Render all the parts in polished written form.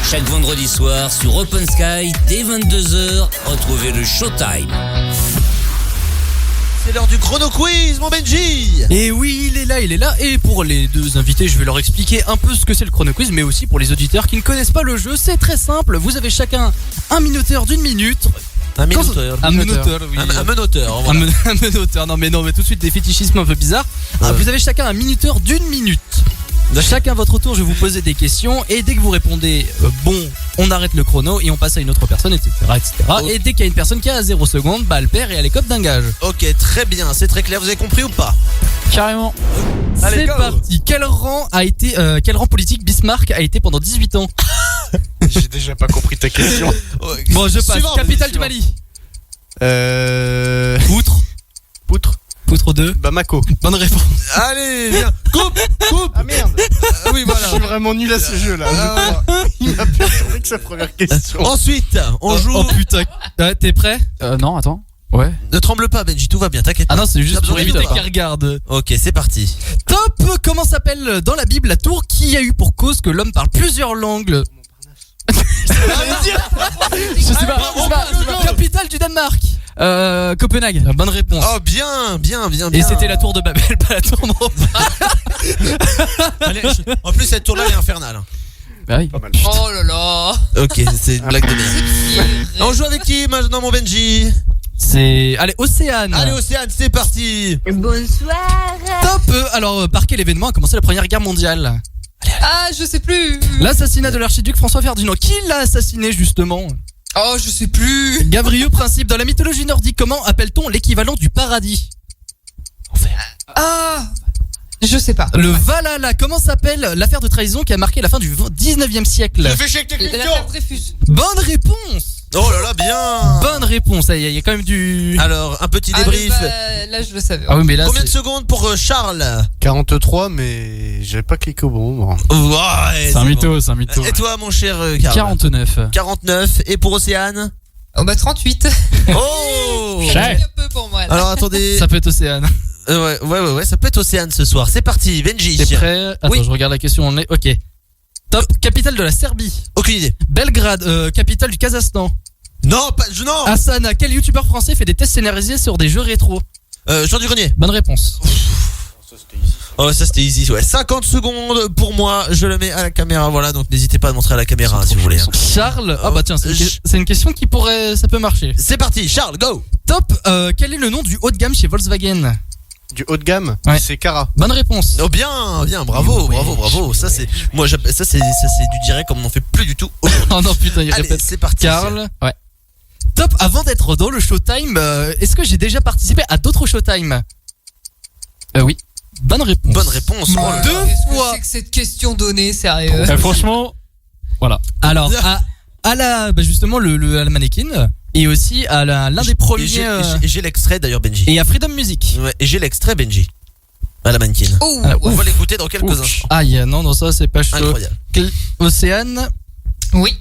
Chaque vendredi soir sur Open Sky, dès 22h, retrouvez le Showtime. C'est l'heure du chrono quiz, mon Benji. Et oui, il est là. Et pour les deux invités, je vais leur expliquer un peu ce que c'est le chrono quiz, mais aussi pour les auditeurs qui ne connaissent pas le jeu, c'est très simple. Vous avez chacun un minuteur d'une minute. Un menotteur. Un menotteur, oui. Un menotteur, voilà. Un menotteur, non mais tout de suite des fétichismes un peu bizarres. Vous avez chacun un minuteur d'une minute. Chacun à votre tour, je vais vous poser des questions et dès que vous répondez bon, on arrête le chrono et on passe à une autre personne, etc. Oh. Et dès qu'il y a une personne qui a 0 secondes, bah elle perd et elle écope d'un gage. Ok, très bien, c'est très clair, vous avez compris ou pas? Carrément. Allez, C'est go. parti. Quel rang politique Bismarck a été pendant 18 ans? J'ai déjà pas compris ta question. Bon, je passe. Suivant, Capitale du suivant. Mali. Poutre 2. Bamako. Bonne réponse. Allez, viens. Coupe. Ah merde. Oui, Je voilà. suis vraiment nul à ce jeu là. Il m'a perturbé que sa première question. Ensuite, on joue. Oh putain. T'es prêt? Non, attends. Ouais. Ne tremble pas, Benji, tout va bien, t'inquiète. Ah non, c'est juste T'as pour besoin éviter d'aide ou qu'elle pas? regarde. Ok, c'est parti. Top. Comment s'appelle dans la Bible la tour qui a eu pour cause que l'homme parle plusieurs langues? Je sais pas. Capitale du Danemark. Copenhague. Bonne réponse. Oh, bien. Et c'était la tour de Babel, pas la tour Montparnasse. Allez, en plus, cette tour-là est infernale. Bah oui. Pas mal. Oh là là. Ok, c'est une blague de merde. On joue avec qui maintenant, mon Benji? C'est. Allez, Océane. Allez, Océane, c'est parti. Bonsoir. Top. Alors, par quel événement a commencé la Première Guerre mondiale? Ah, je sais plus. L'assassinat de l'archiduc François Ferdinand. Qui l'a assassiné justement? Oh, je sais plus. Gavrieux Principe. Dans la mythologie nordique, comment appelle-t-on l'équivalent du paradis? Ah, je sais pas. Le Valhalla. Comment s'appelle l'affaire de trahison qui a marqué la fin du 19e siècle? fais chier avec tes L'affaire Dreyfus. Bonne réponse. Oh là là, bien. Bonne réponse. Il y a quand même du. Alors, un petit Ah, débrief. là, je le savais. Ah oui, mais là. Combien de c'est- secondes pour Charles? 43, mais j'ai pas cliqué au bon moment. Ouais, C'est un bon. mytho, c'est un mytho. Et toi, mon cher Karl? 49. 49. Et pour Océane? Oh bah 38. Oh. Chais. Un peu pour moi. Là. Alors, attendez. Ça peut être Océane. Ouais, ça peut être Océane ce soir. C'est parti, Benji. T'es prêt? Attends, Oui. je regarde la question. On est. Ok. Top. Capitale de la Serbie. Aucune idée. Belgrade. Capitale du Kazakhstan. Non, non. Asana. Quel youtubeur français fait des tests scénarisés sur des jeux rétro? Jean du Grenier. Bonne réponse. Oh, ça c'était easy, ouais. 50 secondes pour moi, je le mets à la caméra, voilà, donc n'hésitez pas à montrer à la caméra si vous voulez. Charles. Ah bah tiens, c'est une question qui pourrait. Ça peut marcher. C'est parti, Charles, go. Top. Quel est le nom du haut de gamme chez Volkswagen? Du haut de gamme, Ouais. c'est Cara. Bonne réponse. Oh bien, bravo. Ça c'est, moi ça c'est du direct comme on n'en fait plus du tout aujourd'hui. Oh non putain, il Allez, répète. c'est parti. Carl. Ouais. Top. Avant d'être dans le Showtime, est-ce que j'ai déjà participé à d'autres Showtime? Oui. Bonne réponse. Bonne réponse. Oh là là. Deux Qu'est-ce que fois. c'est que cette question donnée, sérieux? Franchement, voilà. Alors à la bah justement à la mannequin et aussi à l'un des Et premiers j'ai l'extrait d'ailleurs, Benji. et à Freedom Music. Ouais, et j'ai l'extrait, Benji. À la mannequin. Oh, Ah, On ouf. va l'écouter dans quelques instants. Aïe, non, ça c'est pas chaud. Incroyable. Océane. Oui.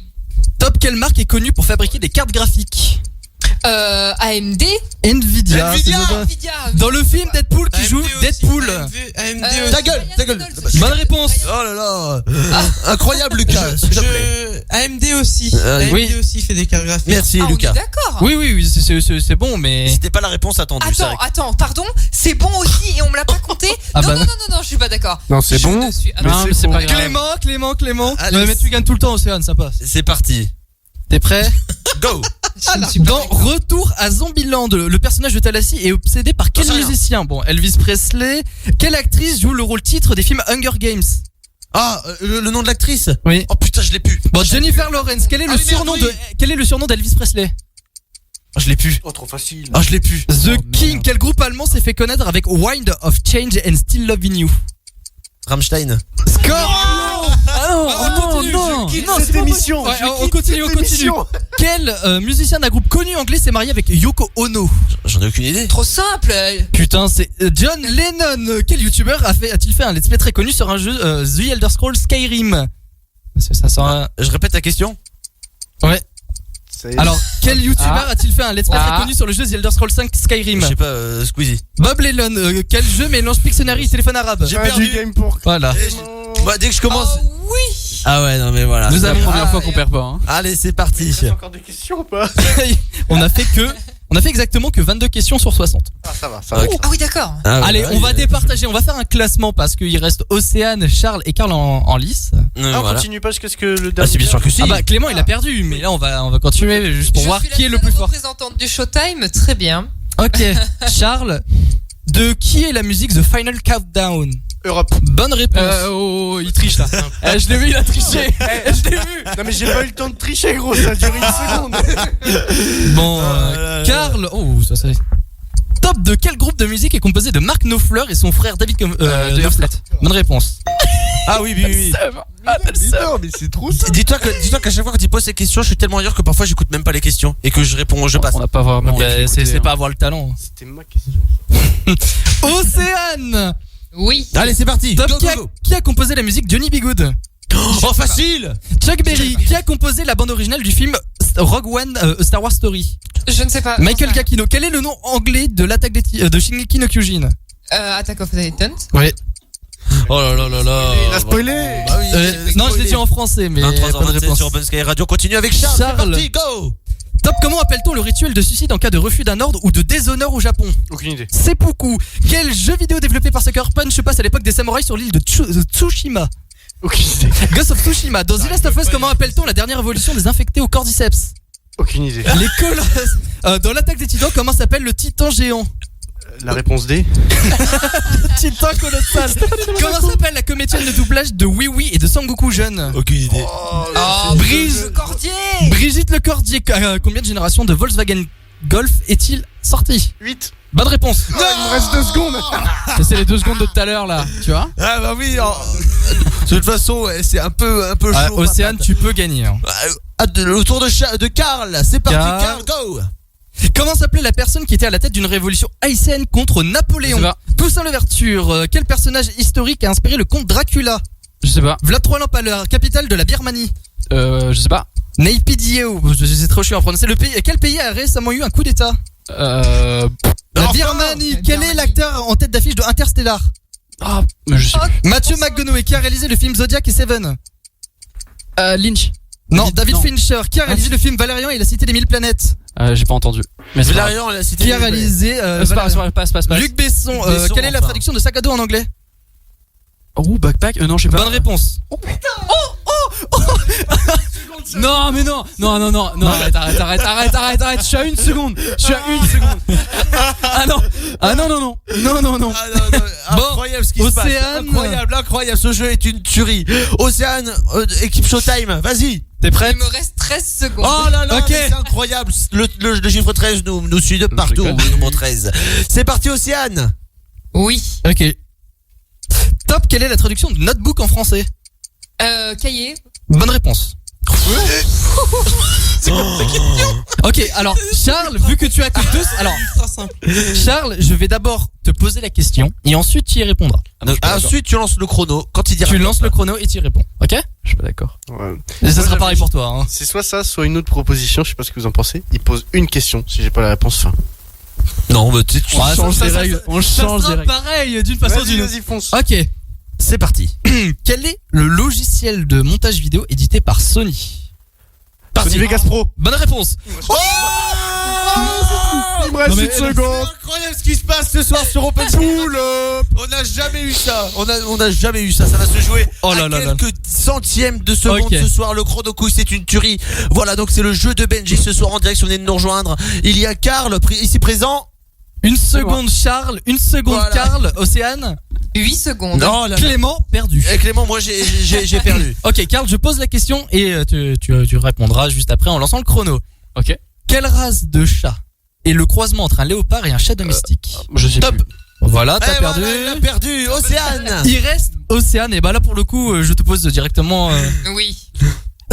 Top. Quelle marque est connue pour fabriquer des cartes graphiques? AMD. Nvidia. Nvidia. c'est ça. Nvidia. Dans le film Deadpool qui joue Deadpool. Ta gueule. Bonne réponse. Oh là là. Incroyable, Lucas, s'il te plaît. AMD aussi. Oui. AMD aussi fait des cartes graphiques. Merci, Ah, on est Lucas. d'accord. Oui, c'est bon, mais. C'était pas la réponse attendue, c'est vrai. Attends, pardon. C'est bon aussi et on me l'a pas compté. Ah non, bah. non, je suis pas d'accord. Non, c'est Je bon. ne suis- Ah, Mais bah, Non, mais c'est bon. pas grave. Clément. Allez. Ouais, mais tu gagnes tout le temps, Océane, ça passe. C'est parti. T'es prêt? Go. je ne suis pas Dans d'accord. Retour à Zombieland, le personnage de Talassie est obsédé par quel J'en sais rien. musicien? Bon, Elvis Presley. Quelle actrice joue le rôle titre des films Hunger Games? Ah, le nom de l'actrice? Oui. Oh putain, je l'ai plus. Bon, Jennifer Lawrence. Quel est le Ah oui, merde, surnom oui. quel est le surnom d'Elvis Presley? Oh, je l'ai plus. Oh, trop facile. Ah, je l'ai plus. The King. Quel groupe allemand s'est fait connaître avec Wind of Change and Still Loving You? Rammstein. Score. Non, quitte non, cette c'est pas émission. possible. Je Ouais, on quitte continue, cette on continue. émission. Quel musicien d'un groupe connu anglais s'est marié avec Yoko Ono? J'en ai aucune idée. Trop simple. Putain, c'est John Lennon. Quel youtubeur a-t-il fait un let's play très connu sur un jeu The Elder Scrolls Skyrim? Ça sent un... Je répète la question. Ouais. C'est- Alors, quel youtubeur a-t-il fait un let's play très Ah. connu sur le jeu The Elder Scrolls 5 Skyrim? Je sais pas, Squeezie. Bob Lennon. Quel jeu mélange Pictionary et téléphone arabe? J'ai Ah, perdu. du game pour. Voilà. Bah, dès que je commence. Oh oui. Ah ouais, non mais voilà. Nous C'est avons- la Première fois qu'on perd pas. Hein. Allez, c'est parti. Il y a encore des questions ou pas? On a fait exactement que 22 questions sur 60. Ah, ça va, ça va. Ok. Ah oui, d'accord. Ah ouais, Allez, ouais, on va départager, on va faire un classement parce qu'il reste Océane, Charles et Karl en lice. Ah, on voilà. continue pas jusqu'à ce que le Ah, dernier. c'est bien sûr que si. Ah bah Clément il a perdu, mais là on va continuer juste pour Je voir suis qui est le la plus seule fort. représentante du Showtime, très bien. Ok, Charles, de qui est la musique The Final Countdown? Europe. Bonne réponse. Oh, il triche là. Je l'ai vu, il a triché. Je l'ai vu. Non mais j'ai pas eu le temps de tricher gros, ça a duré une seconde. Bon, là là. Karl, oh ça c'est... Top de quel groupe de musique est composé de Mark Knopfler et son frère David Knopfler? Bonne réponse. Ah oui, oui, oui. Non mais c'est trop ça. Dis-toi qu'à chaque fois quand il pose ces questions, je suis tellement ailleurs que parfois j'écoute même pas les questions et que je réponds, je passe. On n'a pas vraiment. Bah, c'est écouté, pas avoir le talent. C'était ma question. Océane. Oui. Allez, c'est parti. Top, Go, go, go. qui a composé la musique? Johnny B. Good. Oh, facile. Chuck Berry, qui a composé la bande originale du film Rogue One, A Star Wars Story? Je ne sais pas. Michael Enfin, Giacchino. Quel est le nom anglais de l'attaque de Shingeki no Kyojin? Attack of the Titans. Ouais. Oh là là là là. Il a spoilé. Bah oui, Non, je l'ai dit en français, mais 23h27 bonne réponse. sur Urban Sky Radio. Continue avec Charles. Charles. C'est parti, go. Top, comment appelle-t-on le rituel de suicide en cas de refus d'un ordre ou de déshonneur au Japon? Aucune idée. Seppuku. Quel jeu vidéo développé par Sucker Punch se passe à l'époque des samouraïs sur l'île de Tsushima? Aucune idée. Ghost of Tsushima. Dans The Last of Us, comment appelle-t-on la dernière évolution des infectés au cordyceps? Aucune idée. Les colosses. Dans l'attaque des titans, comment s'appelle le titan géant? La réponse D. Titan colossal. Comment s'appelle la comédienne de doublage de Oui Oui et de Sangoku jeune? Aucune idée. Oh, Brise. le Cordier. Brigitte Lecordier. Combien de générations de Volkswagen Golf est-il sorti? 8. Bonne réponse. Il me reste 2 secondes. C'est les 2 secondes de tout à l'heure là, tu vois. Ah bah oui. De toute façon, ouais, c'est un peu chaud. Océane, tu peux gagner. Hein. Le tour de Karl. C'est parti, Karl. Karl, go. Comment s'appelait la personne qui était à la tête d'une révolution haïtienne contre Napoléon? Je sais pas. Toussaint Louverture. Quel personnage historique a inspiré le comte Dracula? Je sais pas. Vlad III l'Empaler, capitale de la Birmanie. Je sais pas. Naypyidaw. C'est trop chiant à prononcer. Quel pays a récemment eu un coup d'état? La Birmanie. Quel est l'acteur en tête d'affiche de Interstellar? Ah, mais je sais pas. Matthew McConaughey. Qui a réalisé le film Zodiac et Seven? Lynch. Non, David Non. Fincher. Qui a réalisé le film Valérian et la cité des mille planètes? J'ai pas entendu. Mais c'est pas grave. Valérian, la cité. Qui a réalisé C'est pas grave, passe. Luc Besson. Besson, Quelle est la enfin. traduction de sac à dos en anglais? Oh, backpack. Non, je sais pas. Bonne réponse. Non, mais non, arrête. Je suis à 1 seconde. Ah non. Ah non. Incroyable ce qui se passe. Océane. Incroyable. Ce jeu est une tuerie. Océane, équipe Showtime, vas-y. T'es prête? Il me reste 13 secondes. Oh là là, Ok. mais c'est incroyable. Le chiffre 13 nous suit de partout. rigole. Le numéro 13. C'est parti, Océane. Oui. Ok. Top, quelle est la traduction de notebook en français? Cahier. Bonne réponse. Ok, alors Charles, vu que tu as que deux, alors Ultra simple. Charles, je vais d'abord te poser la question et ensuite tu y répondras. Ensuite, tu lances le chrono. Quand il dira. Tu lances le chrono et tu y réponds. Ok? Je suis pas d'accord. Ouais. Et ça Moi, sera pareil j'avais- pour toi. Hein. C'est soit ça, soit une autre proposition. Je sais pas ce que vous en pensez. Il pose une question. Si j'ai pas la réponse, fin. Non, mais tu Ouais, change ça- des ça- règles. On Ça change des sera règles. pareil d'une façon ou d'une autre. Vas-y, fonce. Ok. c'est parti. Quel est le logiciel de montage vidéo édité par Sony? Sony Vegas Pro. Bonne réponse. Il me reste Non, mais- une C'est seconde. incroyable ce qui se passe ce soir sur Open School. On n'a jamais eu ça. On n'a jamais eu ça. Ça va se jouer Oh là à là là. quelques centièmes de seconde Ok. ce soir. Le chrono quiz, c'est une tuerie. Voilà, donc c'est le jeu de Benji ce soir en direct. Si vous venez de nous rejoindre, il y a Karl ici présent. Une seconde Charles, une seconde Voilà. Karl, Océane. 8 secondes. Non, là, Clément, perdu. Clément, moi j'ai perdu. Ok, Karl, je pose la question et tu répondras juste après en lançant le chrono. Ok. Quelle race de chat est le croisement entre un léopard et un chat domestique? Je sais Top. plus. Voilà, t'as Eh, perdu. voilà, il a perdu. Océane. Il reste Océane et bah là pour le coup, je te pose directement. Oui.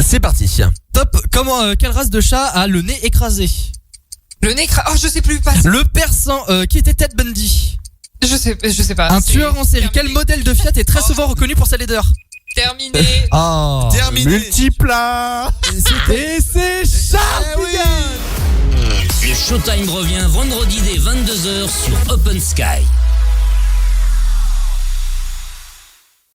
C'est parti. Top. Quelle race de chat a le nez écrasé? Le nez Oh, je sais plus. Pas. Le persan qui était Ted Bundy. Je sais pas. Un c'est tueur en série. Quel terminé. modèle de Fiat est très souvent reconnu pour sa laideur? Terminé. Oh. Terminé. Multiplat. Et c'est Charles. Eh oui. Le Showtime revient vendredi dès 22h sur Open Sky.